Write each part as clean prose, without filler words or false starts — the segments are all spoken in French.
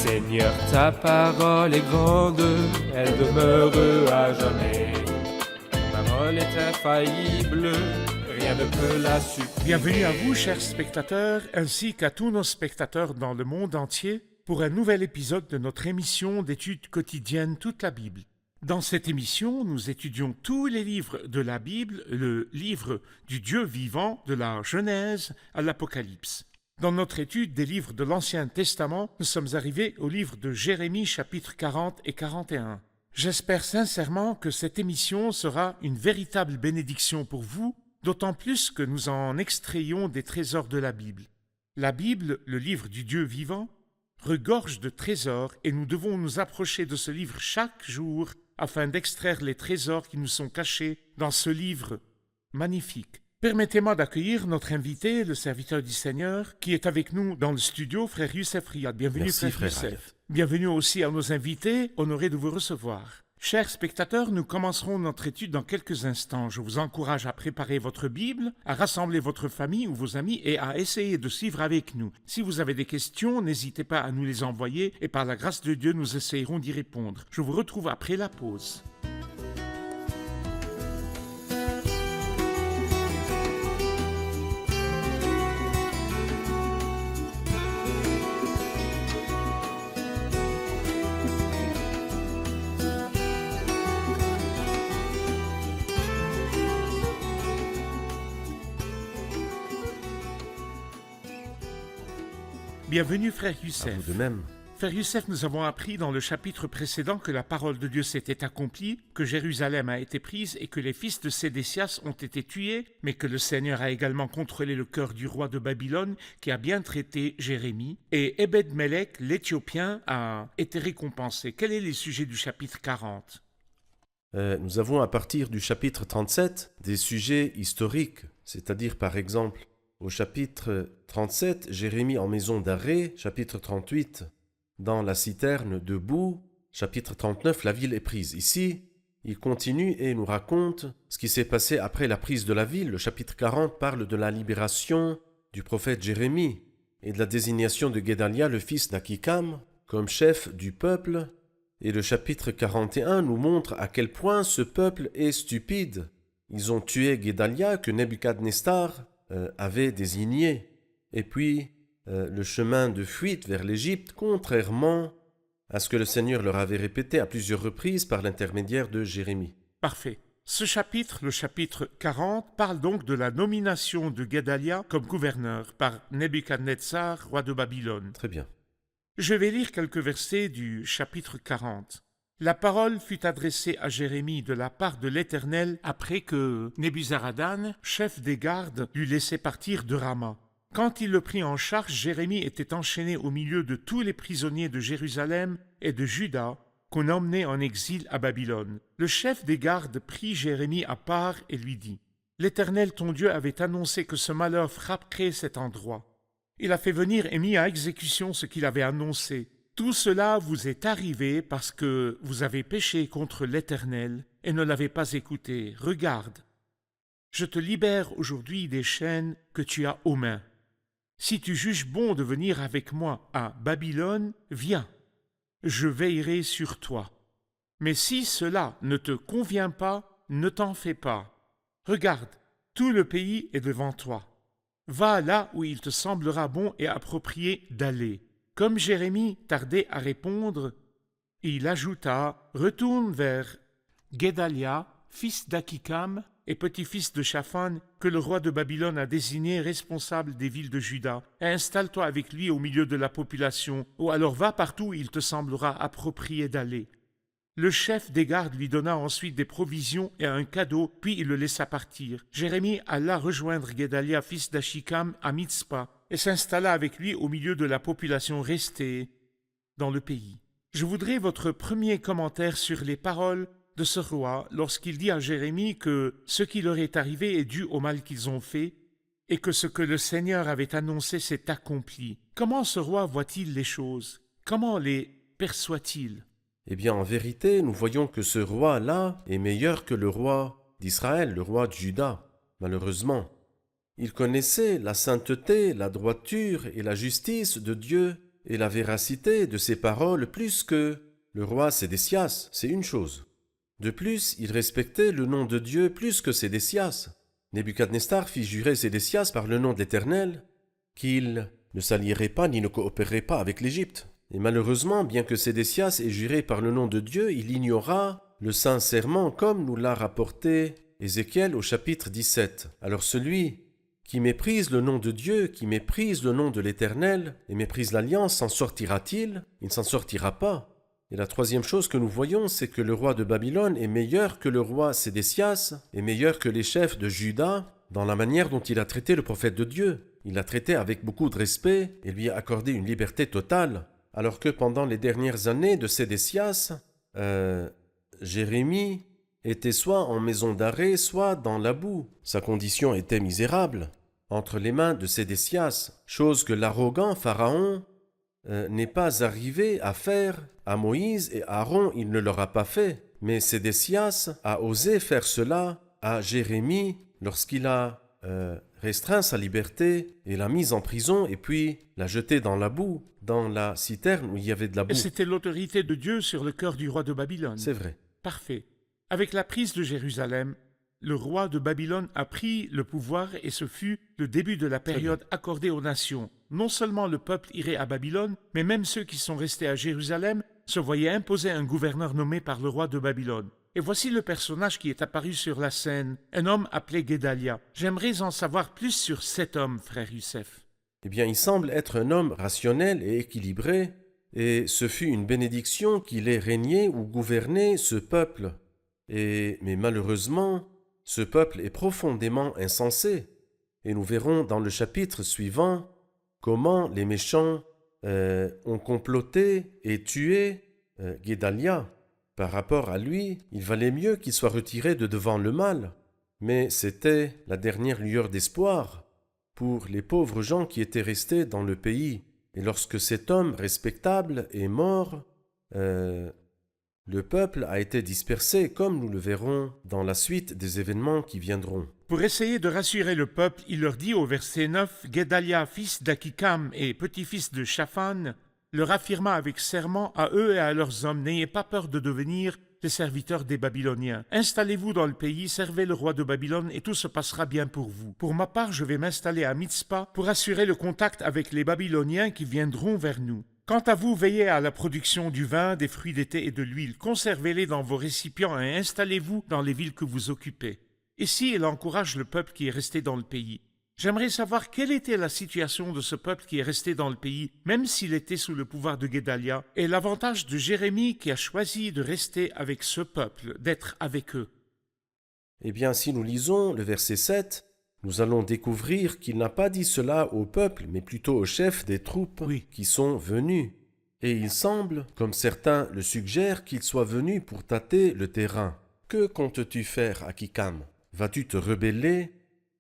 Seigneur, ta parole est grande, elle demeure à jamais. Ta parole est infaillible, rien ne peut la supprimer. Bienvenue à vous, chers spectateurs, ainsi qu'à tous nos spectateurs dans le monde entier, pour un nouvel épisode de notre émission d'études quotidiennes Toute la Bible. Dans cette émission, nous étudions tous les livres de la Bible, le livre du Dieu vivant, de la Genèse à l'Apocalypse. Dans notre étude des livres de l'Ancien Testament, nous sommes arrivés au livre de Jérémie, chapitres 40 et 41. J'espère sincèrement que cette émission sera une véritable bénédiction pour vous, d'autant plus que nous en extrayons des trésors de la Bible. La Bible, le livre du Dieu vivant, regorge de trésors et nous devons nous approcher de ce livre chaque jour afin d'extraire les trésors qui nous sont cachés dans ce livre magnifique. Permettez-moi d'accueillir notre invité, le serviteur du Seigneur, qui est avec nous dans le studio, frère Youssef Riyad. Bienvenue, Merci, frère frère Youssef. Bienvenue aussi à nos invités, honorés de vous recevoir. Chers spectateurs, nous commencerons notre étude dans quelques instants. Je vous encourage à préparer votre Bible, à rassembler votre famille ou vos amis et à essayer de suivre avec nous. Si vous avez des questions, n'hésitez pas à nous les envoyer et par la grâce de Dieu, nous essayerons d'y répondre. Je vous retrouve après la pause. Bienvenue, frère À Youssef. vous de même. Frère Youssef, nous avons appris dans le chapitre précédent que la parole de Dieu s'était accomplie, que Jérusalem a été prise et que les fils de Sédécias ont été tués, mais que le Seigneur a également contrôlé le cœur du roi de Babylone qui a bien traité Jérémie, et Ebed-Melech, l'Éthiopien, a été récompensé. Quel est le sujet du chapitre 40 ? Nous avons à partir du chapitre 37 des sujets historiques, c'est-à-dire par exemple au chapitre 37, Jérémie en maison d'arrêt, chapitre 38, dans la citerne de boue, chapitre 39, la ville est prise. Ici, il continue et nous raconte ce qui s'est passé après la prise de la ville. Le chapitre 40 parle de la libération du prophète Jérémie et de la désignation de Guédalia, le fils d'Akikam, comme chef du peuple. Et le chapitre 41 nous montre à quel point ce peuple est stupide. Ils ont tué Guédalia que Nebuchadnezzar avait désigné. Et puis, le chemin de fuite vers l'Égypte, contrairement à ce que le Seigneur leur avait répété à plusieurs reprises par l'intermédiaire de Jérémie. Parfait. Ce chapitre, le chapitre 40, parle donc de la nomination de Guédalia comme gouverneur par Nebuchadnezzar, roi de Babylone. Très bien. Je vais lire quelques versets du chapitre 40. La parole fut adressée à Jérémie de la part de l'Éternel après que Nebuzaradan, chef des gardes, l'eut laissé partir de Rama. Quand il le prit en charge, Jérémie était enchaîné au milieu de tous les prisonniers de Jérusalem et de Juda qu'on emmenait en exil à Babylone. Le chef des gardes prit Jérémie à part et lui dit « L'Éternel ton Dieu avait annoncé que ce malheur frapperait cet endroit. Il a fait venir et mis à exécution ce qu'il avait annoncé. Tout cela vous est arrivé parce que vous avez péché contre l'Éternel et ne l'avez pas écouté. Regarde, je te libère aujourd'hui des chaînes que tu as aux mains. Si tu juges bon de venir avec moi à Babylone, viens, je veillerai sur toi. Mais si cela ne te convient pas, ne t'en fais pas. Regarde, tout le pays est devant toi. Va là où il te semblera bon et approprié d'aller. » Comme Jérémie tardait à répondre, il ajouta « Retourne vers Guédalia, fils d'Akikam et petit-fils de Shaphan, que le roi de Babylone a désigné responsable des villes de Juda, et installe-toi avec lui au milieu de la population, ou alors va partout où il te semblera approprié d'aller. » Le chef des gardes lui donna ensuite des provisions et un cadeau, puis il le laissa partir. Jérémie alla rejoindre Guédalia, fils d'Achikam, à Mitzpa, et s'installa avec lui au milieu de la population restée dans le pays. Je voudrais votre premier commentaire sur les paroles de ce roi lorsqu'il dit à Jérémie que ce qui leur est arrivé est dû au mal qu'ils ont fait et que ce que le Seigneur avait annoncé s'est accompli. Comment ce roi voit-il les choses? Comment les perçoit-il? Eh bien, en vérité, nous voyons que ce roi-là est meilleur que le roi d'Israël, le roi de Juda, malheureusement. Il connaissait la sainteté, la droiture et la justice de Dieu et la véracité de ses paroles plus que le roi Sédécias, c'est une chose. De plus, il respectait le nom de Dieu plus que Sédécias. Nebuchadnezzar fit jurer Sédécias par le nom de l'Éternel qu'il ne s'allierait pas ni ne coopérerait pas avec l'Égypte. Et malheureusement, bien que Sédécias ait juré par le nom de Dieu, il ignora le saint serment comme nous l'a rapporté Ézéchiel au chapitre 17. Alors celui qui méprise le nom de Dieu, qui méprise le nom de l'Éternel et méprise l'alliance, s'en sortira-t-il? Il ne s'en sortira pas. Et la troisième chose que nous voyons, c'est que le roi de Babylone est meilleur que le roi Sédécias, est meilleur que les chefs de Juda dans la manière dont il a traité le prophète de Dieu. Il l'a traité avec beaucoup de respect et lui a accordé une liberté totale. Alors que pendant les dernières années de Sédécias, Jérémie était soit en maison d'arrêt, soit dans la boue. Sa condition était misérable, entre les mains de Sédécias, chose que l'arrogant Pharaon n'est pas arrivé à faire à Moïse et Aaron, il ne l'aura pas fait. Mais Sédécias a osé faire cela à Jérémie lorsqu'il a restreint sa liberté et l'a mise en prison et puis l'a jeté dans la boue, dans la citerne où il y avait de la boue. Et c'était l'autorité de Dieu sur le cœur du roi de Babylone. C'est vrai. Parfait. Avec la prise de Jérusalem, le roi de Babylone a pris le pouvoir et ce fut le début de la période accordée aux nations. Non seulement le peuple irait à Babylone, mais même ceux qui sont restés à Jérusalem se voyaient imposer un gouverneur nommé par le roi de Babylone. Et voici le personnage qui est apparu sur la scène, un homme appelé Guédalia. J'aimerais en savoir plus sur cet homme, frère Youssef. Eh bien, il semble être un homme rationnel et équilibré, et ce fut une bénédiction qu'il ait régné ou gouverné ce peuple. Mais malheureusement, ce peuple est profondément insensé, et nous verrons dans le chapitre suivant comment les méchants ont comploté et tué Guédalia. Par rapport à lui, il valait mieux qu'il soit retiré de devant le mal, mais c'était la dernière lueur d'espoir pour les pauvres gens qui étaient restés dans le pays. Et lorsque cet homme respectable est mort, le peuple a été dispersé, comme nous le verrons dans la suite des événements qui viendront. Pour essayer de rassurer le peuple, il leur dit au verset 9, « Guédalia, fils d'Akikam et petit-fils de Shaphan, leur affirma avec serment à eux et à leurs hommes, « N'ayez pas peur de devenir les serviteurs des Babyloniens. Installez-vous dans le pays, servez le roi de Babylone et tout se passera bien pour vous. Pour ma part, je vais m'installer à Mitzpah pour assurer le contact avec les Babyloniens qui viendront vers nous. Quant à vous, veillez à la production du vin, des fruits d'été et de l'huile. Conservez-les dans vos récipients et installez-vous dans les villes que vous occupez. » Ici, il encourage le peuple qui est resté dans le pays. J'aimerais savoir quelle était la situation de ce peuple qui est resté dans le pays, même s'il était sous le pouvoir de Guédalia, et l'avantage de Jérémie qui a choisi de rester avec ce peuple, d'être avec eux. Eh bien, si nous lisons le verset 7, nous allons découvrir qu'il n'a pas dit cela au peuple, mais plutôt aux chefs des troupes qui sont venus. Et il semble, comme certains le suggèrent, qu'il soit venu pour tâter le terrain. Que comptes-tu faire, Akikam? Vas-tu te rebeller?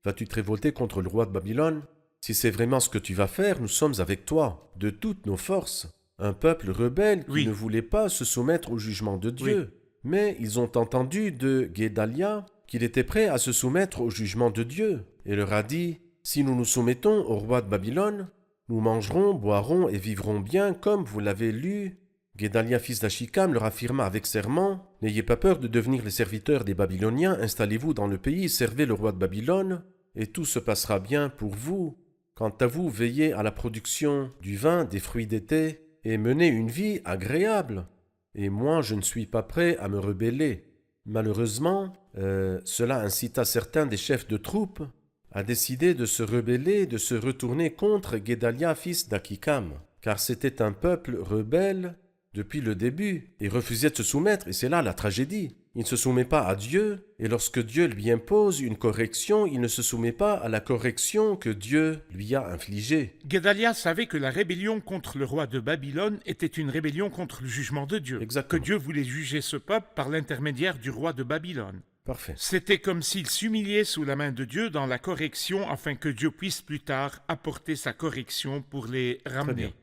Vas-tu te révolter contre le roi de Babylone? Si c'est vraiment ce que tu vas faire, nous sommes avec toi, de toutes nos forces. Un peuple rebelle qui ne voulait pas se soumettre au jugement de Dieu. Mais ils ont entendu de Guédalia qu'il était prêt à se soumettre au jugement de Dieu, et leur a dit, « Si nous nous soumettons au roi de Babylone, nous mangerons, boirons et vivrons bien, comme vous l'avez lu. » Guédalia, fils d'Achikam, leur affirma avec serment, « N'ayez pas peur de devenir les serviteurs des Babyloniens, installez-vous dans le pays, servez le roi de Babylone, et tout se passera bien pour vous. Quant à vous, veillez à la production du vin, des fruits d'été, et menez une vie agréable. Et moi, je ne suis pas prêt à me rebeller. » Malheureusement, cela incita certains des chefs de troupes à décider de se rebeller, de se retourner contre Guédalia, fils d'Akikam, car c'était un peuple rebelle depuis le début et refusait de se soumettre, et c'est là la tragédie. Il ne se soumet pas à Dieu, et lorsque Dieu lui impose une correction, il ne se soumet pas à la correction que Dieu lui a infligée. Guédalia savait que la rébellion contre le roi de Babylone était une rébellion contre le jugement de Dieu. Exactement. Que Dieu voulait juger ce peuple par l'intermédiaire du roi de Babylone. Parfait. C'était comme s'il s'humiliait sous la main de Dieu dans la correction afin que Dieu puisse plus tard apporter sa correction pour les ramener.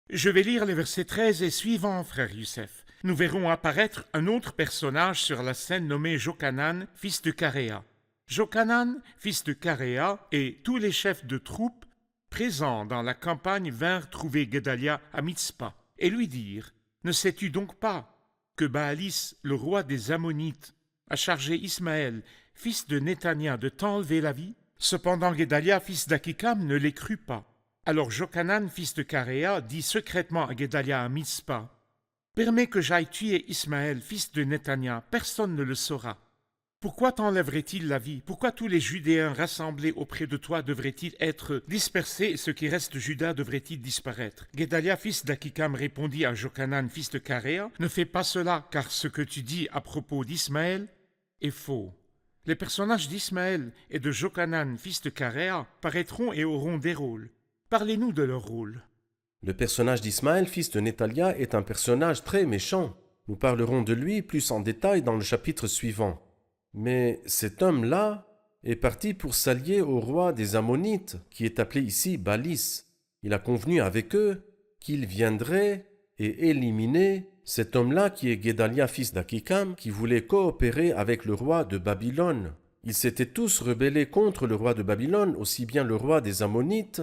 Je vais lire les versets 13 et suivants, frère Youssef. Nous verrons apparaître un autre personnage sur la scène nommé Jochanan, fils de Caréa. Jochanan, fils de Caréa, et tous les chefs de troupes présents dans la campagne, vinrent trouver Guédalia à Mitzpa et lui dirent: Ne sais-tu donc pas que Baalis, le roi des Ammonites, a chargé Ismaël, fils de Néthania, de t'enlever la vie? Cependant Guédalia, fils d'Akikam, ne les crut pas. Alors Jochanan, fils de Caréa, dit secrètement à Guédalia à Mitzpa: Permets que j'aille tuer Ismaël, fils de Néthania, personne ne le saura. Pourquoi t'enlèverait-il la vie? Pourquoi tous les Judéens rassemblés auprès de toi devraient-ils être dispersés et ce qui reste de Juda devrait-il disparaître? Guédalia, fils d'Akikam, répondit à Jochanan, fils de Caréa: Ne fais pas cela, car ce que tu dis à propos d'Ismaël est faux. Les personnages d'Ismaël et de Jochanan, fils de Caréa, paraîtront et auront des rôles. Parlez-nous de leur rôle. Le personnage d'Ismaël, fils de Nethalia, est un personnage très méchant. Nous parlerons de lui plus en détail dans le chapitre suivant. Mais cet homme-là est parti pour s'allier au roi des Ammonites, qui est appelé ici Baalis. Il a convenu avec eux qu'il viendrait et éliminer cet homme-là qui est Guédalia, fils d'Akikam, qui voulait coopérer avec le roi de Babylone. Ils s'étaient tous rebellés contre le roi de Babylone, aussi bien le roi des Ammonites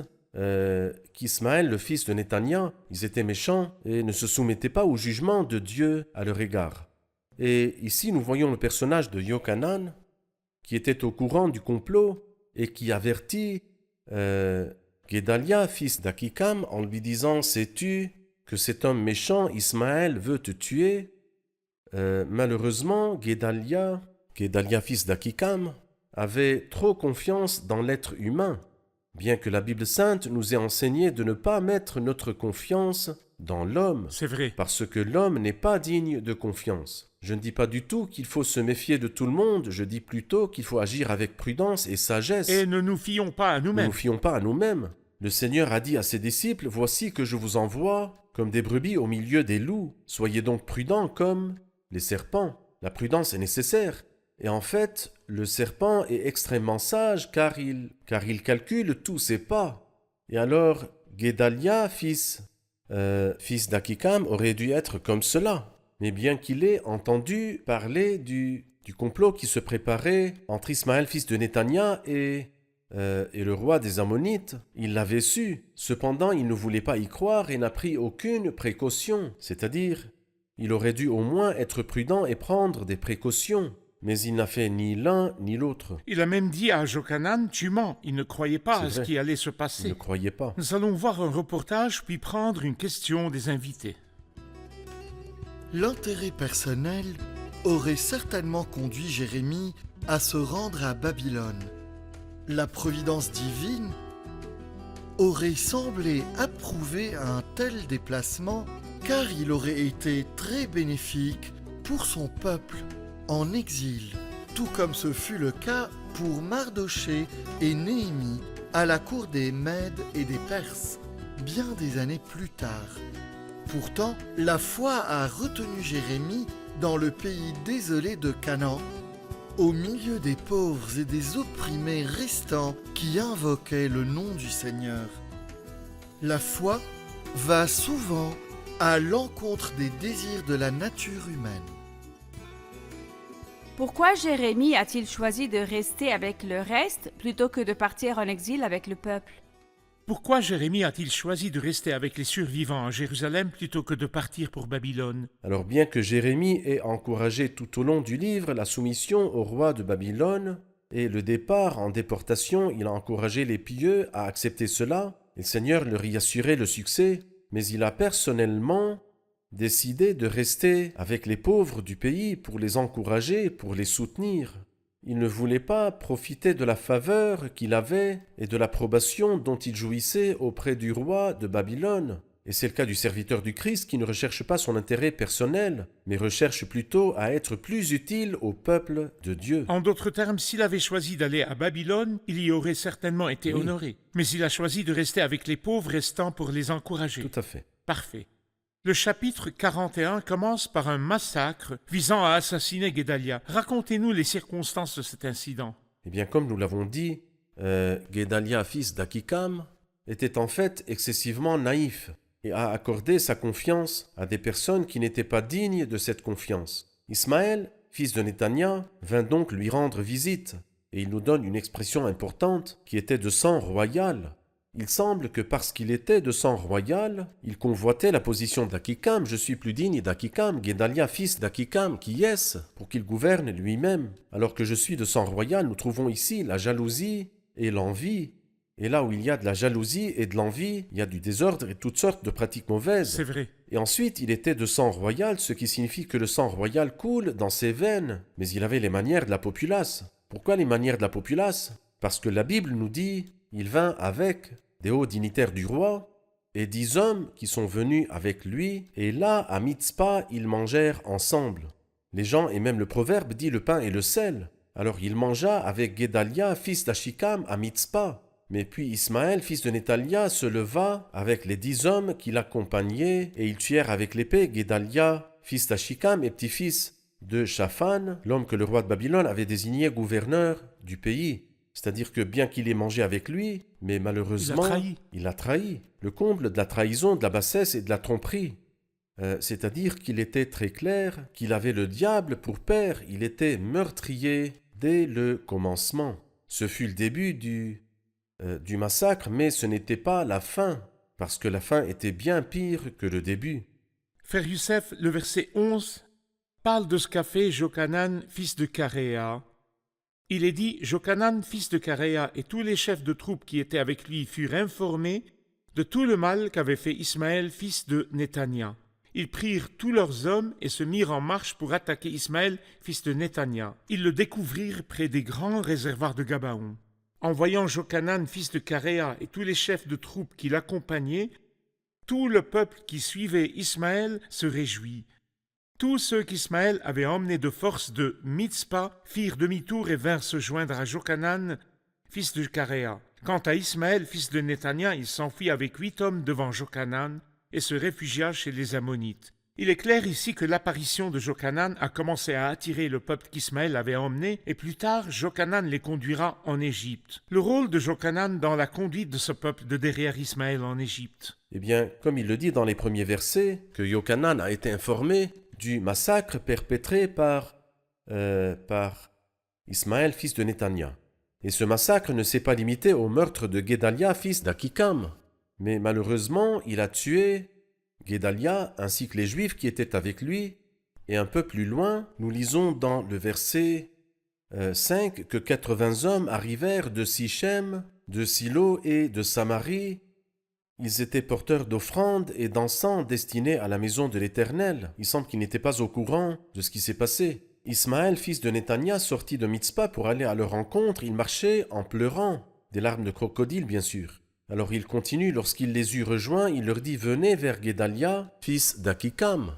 qu'Ismaël, le fils de Néthania. Ils étaient méchants et ne se soumettaient pas au jugement de Dieu à leur égard. Et ici, nous voyons le personnage de Jochanan, qui était au courant du complot et qui avertit Guédalia, fils d'Akikam, en lui disant: Sais-tu que cet homme méchant, Ismaël, veut te tuer? Malheureusement, Guédalia, fils d'Akikam, avait trop confiance dans l'être humain, bien que la Bible sainte nous ait enseigné de ne pas mettre notre confiance dans l'homme. C'est vrai. Parce que l'homme n'est pas digne de confiance. Je ne dis pas du tout qu'il faut se méfier de tout le monde, je dis plutôt qu'il faut agir avec prudence et sagesse. Et ne nous fions pas à Ne nous-mêmes. nous fions pas à nous-mêmes. Le Seigneur a dit à ses disciples: Voici que je vous envoie comme des brebis au milieu des loups. Soyez donc prudents comme les serpents. La prudence est nécessaire. Et en fait, le serpent est extrêmement sage car il calcule tous ses pas. Et alors, Guédalia, fils d'Akikam, aurait dû être comme cela. Mais bien qu'il ait entendu parler du complot qui se préparait entre Ismaël, fils de Néthania, et le roi des Ammonites, il l'avait su. Cependant, il ne voulait pas y croire et n'a pris aucune précaution. C'est-à-dire, il aurait dû au moins être prudent et prendre des précautions. Mais il n'a fait ni l'un ni l'autre. Il a même dit à Jochanan: Tu mens. Il ne croyait pas à ce qui allait se Il passer. ne croyait pas. Nous allons voir un reportage puis prendre une question des invités. L'intérêt personnel aurait certainement conduit Jérémie à se rendre à Babylone. La providence divine aurait semblé approuver un tel déplacement car il aurait été très bénéfique pour son peuple en exil, tout comme ce fut le cas pour Mardochée et Néhémie à la cour des Mèdes et des Perses, bien des années plus tard. Pourtant, la foi a retenu Jérémie dans le pays désolé de Canaan, au milieu des pauvres et des opprimés restants qui invoquaient le nom du Seigneur. La foi va souvent à l'encontre des désirs de la nature humaine. Pourquoi Jérémie a-t-il choisi de rester avec le reste plutôt que de partir en exil avec le peuple? Pourquoi Jérémie a-t-il choisi de rester avec les survivants à Jérusalem plutôt que de partir pour Babylone? Alors bien que Jérémie ait encouragé tout au long du livre la soumission au roi de Babylone et le départ en déportation, il a encouragé les pieux à accepter cela, et le Seigneur leur y assurait le succès, mais il a personnellement décidé de rester avec les pauvres du pays pour les encourager, pour les soutenir. Il ne voulait pas profiter de la faveur qu'il avait et de l'approbation dont il jouissait auprès du roi de Babylone. Et c'est le cas du serviteur du Christ qui ne recherche pas son intérêt personnel, mais recherche plutôt à être plus utile au peuple de Dieu. En d'autres termes, s'il avait choisi d'aller à Babylone, il y aurait certainement été Oui. honoré. Mais il a choisi de rester avec les pauvres restants pour les encourager. Tout à fait. Parfait. Le chapitre 41 commence par un massacre visant à assassiner Guédalia. Racontez-nous les circonstances de cet incident. Eh bien, comme nous l'avons dit, Guédalia, fils d'Akikam, était en fait excessivement naïf et a accordé sa confiance à des personnes qui n'étaient pas dignes de cette confiance. Ismaël, fils de Néthania, vint donc lui rendre visite, et il nous donne une expression importante qui était de sang royal. Il semble que parce qu'il était de sang royal, il convoitait la position d'Akikam. Je suis plus digne d'Akikam, Guédalia, fils d'Akikam, qui est-ce, pour qu'il gouverne lui-même. Alors que je suis de sang royal, nous trouvons ici la jalousie et l'envie. Et là où il y a de la jalousie et de l'envie, il y a du désordre et toutes sortes de pratiques mauvaises. C'est vrai. Et ensuite, il était de sang royal, ce qui signifie que le sang royal coule dans ses veines. Mais il avait les manières de la populace. Pourquoi les manières de la populace? Parce que la Bible nous dit, il vint avec des hauts dignitaires du roi et 10 hommes qui sont venus avec lui, et là, à Mitzpah, ils mangèrent ensemble. Les gens, et même le proverbe dit le pain et le sel. Alors il mangea avec Guédalia, fils d'Achikam, à Mitzpah. Mais puis Ismaël, fils de Nethalia, se leva avec les 10 hommes qui l'accompagnaient, et ils tuèrent avec l'épée Guédalia, fils d'Achikam et petit-fils de Shaphan, l'homme que le roi de Babylone avait désigné gouverneur du pays. C'est-à-dire que bien qu'il ait mangé avec lui, mais malheureusement, il a trahi. Le comble de la trahison, de la bassesse et de la tromperie. C'est-à-dire qu'il était très clair qu'il avait le diable pour père. Il était meurtrier dès le commencement. Ce fut le début du massacre, mais ce n'était pas la fin, parce que la fin était bien pire que le début. Frère Youssef, le verset 11 parle de ce qu'a fait Jochanan, fils de Karéa. Il est dit, Jochanan, fils de Karéa, et tous les chefs de troupes qui étaient avec lui furent informés de tout le mal qu'avait fait Ismaël, fils de Netania. Ils prirent tous leurs hommes et se mirent en marche pour attaquer Ismaël, fils de Netania. Ils le découvrirent près des grands réservoirs de Gabaon. En voyant Jochanan, fils de Karéa, et tous les chefs de troupes qui l'accompagnaient, tout le peuple qui suivait Ismaël se réjouit. Tous ceux qu'Ismaël avait emmenés de force de Mitzpah firent demi-tour et vinrent se joindre à Jochanan, fils de Karéa. Quant à Ismaël, fils de Netania, il s'enfuit avec 8 hommes devant Jochanan et se réfugia chez les Ammonites. Il est clair ici que l'apparition de Jochanan a commencé à attirer le peuple qu'Ismaël avait emmené, et plus tard, Jochanan les conduira en Égypte. Le rôle de Jochanan dans la conduite de ce peuple de derrière Ismaël en Égypte. Eh bien, comme il le dit dans les premiers versets, que Jochanan a été informé du massacre perpétré par Ismaël, fils de Netania. Et ce massacre ne s'est pas limité au meurtre de Guédalia, fils d'Akikam. Mais malheureusement, il a tué Guédalia ainsi que les Juifs qui étaient avec lui. Et un peu plus loin, nous lisons dans le verset 5 que 80 hommes arrivèrent de Sichem, de Silo et de Samarie. Ils étaient porteurs d'offrandes et d'encens destinés à la maison de l'Éternel. Il semble qu'ils n'étaient pas au courant de ce qui s'est passé. Ismaël, fils de Netania, sortit de Mitzpah pour aller à leur rencontre. Il marchait en pleurant, des larmes de crocodile bien sûr. Alors il continue, lorsqu'il les eut rejoints, il leur dit « Venez vers Guédalia, fils d'Akikam,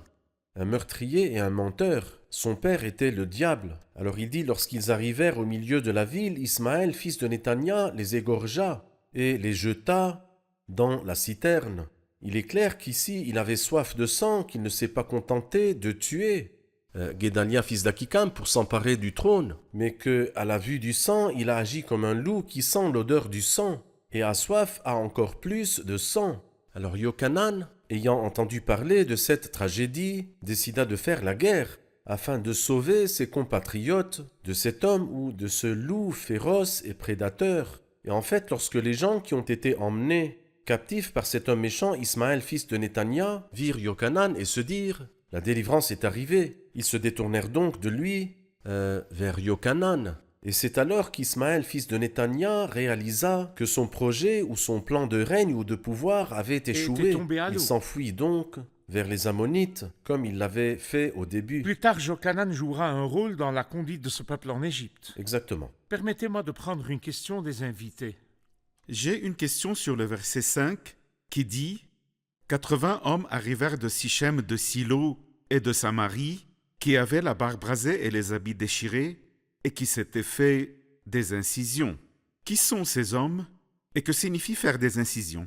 un meurtrier et un menteur. Son père était le diable. » Alors il dit « Lorsqu'ils arrivèrent au milieu de la ville, Ismaël, fils de Netania, les égorgea et les jeta dans la citerne. » Il est clair qu'ici, il avait soif de sang, qu'il ne s'est pas contenté de tuer Guédalia, fils d'Akikam, pour s'emparer du trône, mais que, à la vue du sang, il a agi comme un loup qui sent l'odeur du sang, et a soif à encore plus de sang. Alors Jochanan, ayant entendu parler de cette tragédie, décida de faire la guerre, afin de sauver ses compatriotes de cet homme ou de ce loup féroce et prédateur. Et en fait, lorsque les gens qui ont été emmenés captifs par cet homme méchant, Ismaël, fils de Netania, virent Jochanan et se dirent « La délivrance est arrivée ». Ils se détournèrent donc de lui vers Jochanan. Et c'est alors qu'Ismaël, fils de Netania, réalisa que son projet ou son plan de règne ou de pouvoir avait échoué. Il s'enfuit donc vers les Ammonites, comme il l'avait fait au début. Plus tard, Jochanan jouera un rôle dans la conduite de ce peuple en Égypte. Exactement. Permettez-moi de prendre une question des invités. J'ai une question sur le verset 5 qui dit « 80 hommes arrivèrent de Sichem, de Silo et de Samarie, qui avaient la barbe rasée et les habits déchirés, et qui s'étaient fait des incisions. » Qui sont ces hommes et que signifie faire des incisions?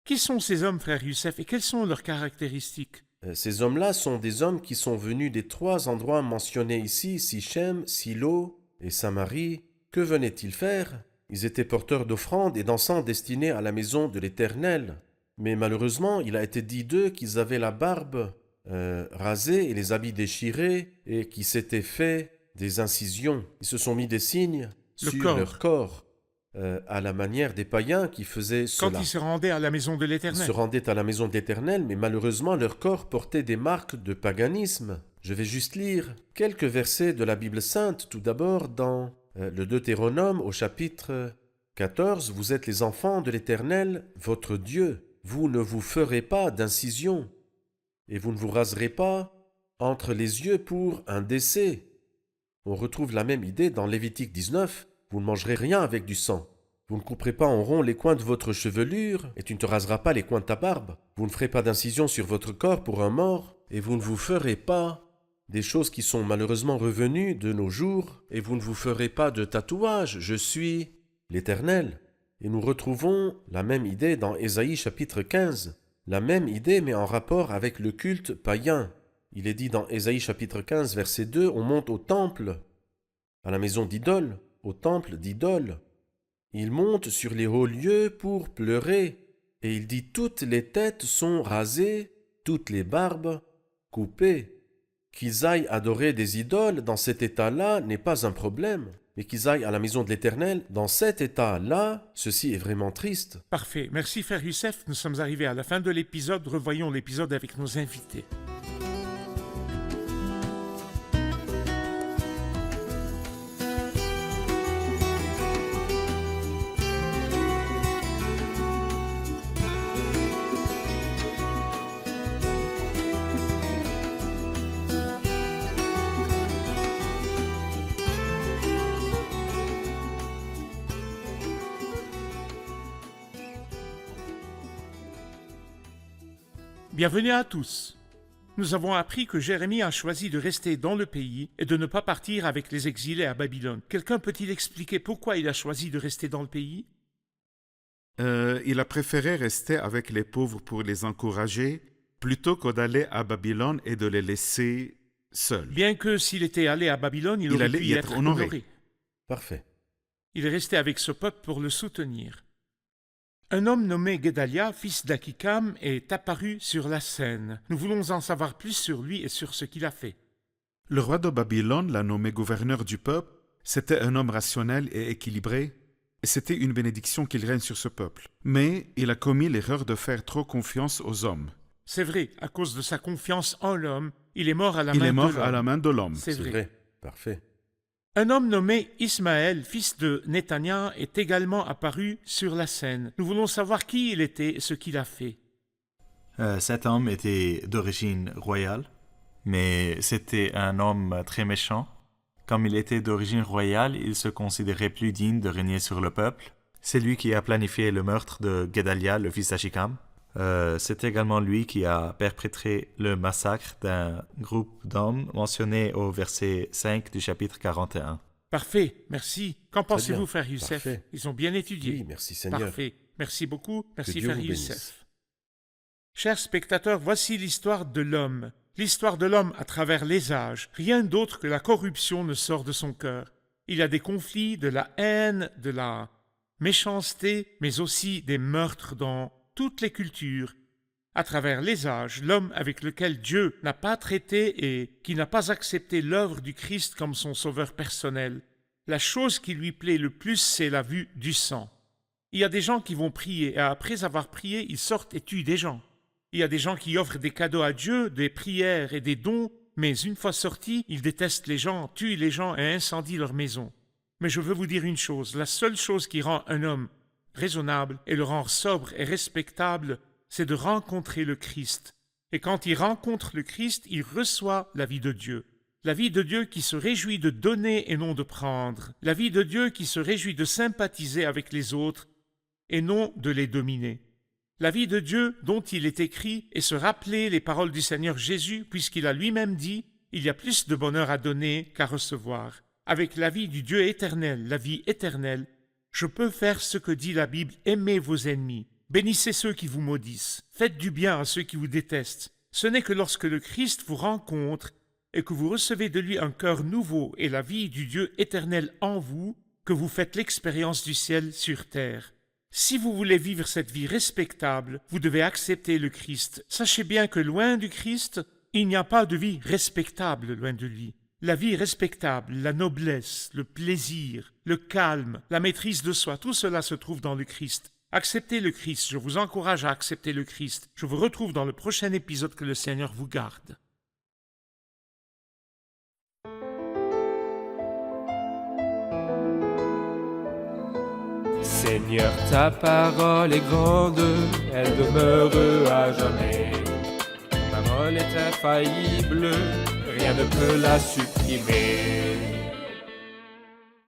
Qui sont ces hommes, frère Youssef, et quelles sont leurs caractéristiques? Ces hommes-là sont des hommes qui sont venus des 3 endroits mentionnés ici, Sichem, Silo et Samarie. Que venaient-ils faire? Ils étaient porteurs d'offrandes et d'encens destinés à la maison de l'Éternel. Mais malheureusement, il a été dit d'eux qu'ils avaient la barbe rasée et les habits déchirés et qui s'étaient fait des incisions. Ils se sont mis des signes sur leur corps. à la manière des païens qui faisaient Quand cela. ils se rendaient à la maison de Ils l'Éternel. se rendaient à la maison de l'Éternel, mais malheureusement leur corps portait des marques de paganisme. Je vais juste lire quelques versets de la Bible sainte. Tout d'abord dans le Deutéronome au chapitre 14. Vous êtes les enfants de l'Éternel, votre Dieu. Vous ne vous ferez pas d'incision, et vous ne vous raserez pas entre les yeux pour un décès. On retrouve la même idée dans Lévitique 19. Vous ne mangerez rien avec du sang. Vous ne couperez pas en rond les coins de votre chevelure, et tu ne te raseras pas les coins de ta barbe. Vous ne ferez pas d'incision sur votre corps pour un mort, et vous ne vous ferez pas des choses qui sont malheureusement revenues de nos jours, et vous ne vous ferez pas de tatouage. Je suis l'Éternel. Et nous retrouvons la même idée dans Ésaïe chapitre 15. La même idée, mais en rapport avec le culte païen. Il est dit dans Ésaïe chapitre 15, verset 2, on monte au temple, à la maison d'idole, au temple d'idole. Il monte sur les hauts lieux pour pleurer, et il dit toutes les têtes sont rasées, toutes les barbes coupées. Qu'ils aillent adorer des idoles dans cet état-là n'est pas un problème, mais qu'ils aillent à la maison de l'Éternel dans cet état-là, ceci est vraiment triste. Parfait. Merci, frère Youssef. Nous sommes arrivés à la fin de l'épisode. Revoyons l'épisode avec nos invités. Bienvenue à tous. Nous avons appris que Jérémie a choisi de rester dans le pays et de ne pas partir avec les exilés à Babylone. Quelqu'un peut-il expliquer pourquoi il a choisi de rester dans le pays? Il a préféré rester avec les pauvres pour les encourager, plutôt que d'aller à Babylone et de les laisser seuls. Bien que s'il était allé à Babylone, il aurait allait pu y y être être honoré. honoré. Parfait. Il est resté avec ce peuple pour le soutenir. Un homme nommé Guédalia, fils d'Akikam, est apparu sur la scène. Nous voulons en savoir plus sur lui et sur ce qu'il a fait. Le roi de Babylone l'a nommé gouverneur du peuple. C'était un homme rationnel et équilibré, et c'était une bénédiction qu'il règne sur ce peuple. Mais il a commis l'erreur de faire trop confiance aux hommes. C'est vrai, à cause de sa confiance en l'homme, il est mort à la Il main est de mort l'homme. à la main de l'homme. C'est vrai. Vrai. Parfait. Un homme nommé Ismaël, fils de Néthania, est également apparu sur la scène. Nous voulons savoir qui il était et ce qu'il a fait. Cet homme était d'origine royale, mais c'était un homme très méchant. Comme il était d'origine royale, il se considérait plus digne de régner sur le peuple. C'est lui qui a planifié le meurtre de Guédalia, le fils d'Achikam. C'est également lui qui a perpétré le massacre d'un groupe d'hommes mentionné au verset 5 du chapitre 41. Parfait, merci. Qu'en Très pensez-vous, bien. frère Youssef? Parfait. Ils ont bien étudié. Oui, merci Seigneur. Parfait. Merci beaucoup. Merci, Dieu frère vous bénisse. Youssef. Chers spectateurs, voici l'histoire de l'homme. L'histoire de l'homme à travers les âges. Rien d'autre que la corruption ne sort de son cœur. Il y a des conflits, de la haine, de la méchanceté, mais aussi des meurtres dans toutes les cultures. À travers les âges, l'homme avec lequel Dieu n'a pas traité et qui n'a pas accepté l'œuvre du Christ comme son sauveur personnel. La chose qui lui plaît le plus, c'est la vue du sang. Il y a des gens qui vont prier et après avoir prié, ils sortent et tuent des gens. Il y a des gens qui offrent des cadeaux à Dieu, des prières et des dons, mais une fois sortis, ils détestent les gens, tuent les gens et incendient leur maison. Mais je veux vous dire une chose, la seule chose qui rend un homme raisonnable et le rend sobre et respectable, c'est de rencontrer le Christ. Et quand il rencontre le Christ, il reçoit la vie de Dieu. La vie de Dieu qui se réjouit de donner et non de prendre. La vie de Dieu qui se réjouit de sympathiser avec les autres et non de les dominer. La vie de Dieu dont il est écrit et se rappeler les paroles du Seigneur Jésus, puisqu'il a lui-même dit « Il y a plus de bonheur à donner qu'à recevoir ». Avec la vie du Dieu éternel, la vie éternelle, je peux faire ce que dit la Bible « Aimez vos ennemis ». Bénissez ceux qui vous maudissent, faites du bien à ceux qui vous détestent. Ce n'est que lorsque le Christ vous rencontre et que vous recevez de lui un cœur nouveau et la vie du Dieu éternel en vous, que vous faites l'expérience du ciel sur terre. Si vous voulez vivre cette vie respectable, vous devez accepter le Christ. Sachez bien que loin du Christ, il n'y a pas de vie respectable loin de lui. La vie respectable, la noblesse, le plaisir, le calme, la maîtrise de soi, tout cela se trouve dans le Christ. Acceptez le Christ, je vous encourage à accepter le Christ. Je vous retrouve dans le prochain épisode. Que le Seigneur vous garde. Seigneur, ta parole est grande, elle demeure à jamais. Ta parole est infaillible, rien ne peut la supprimer.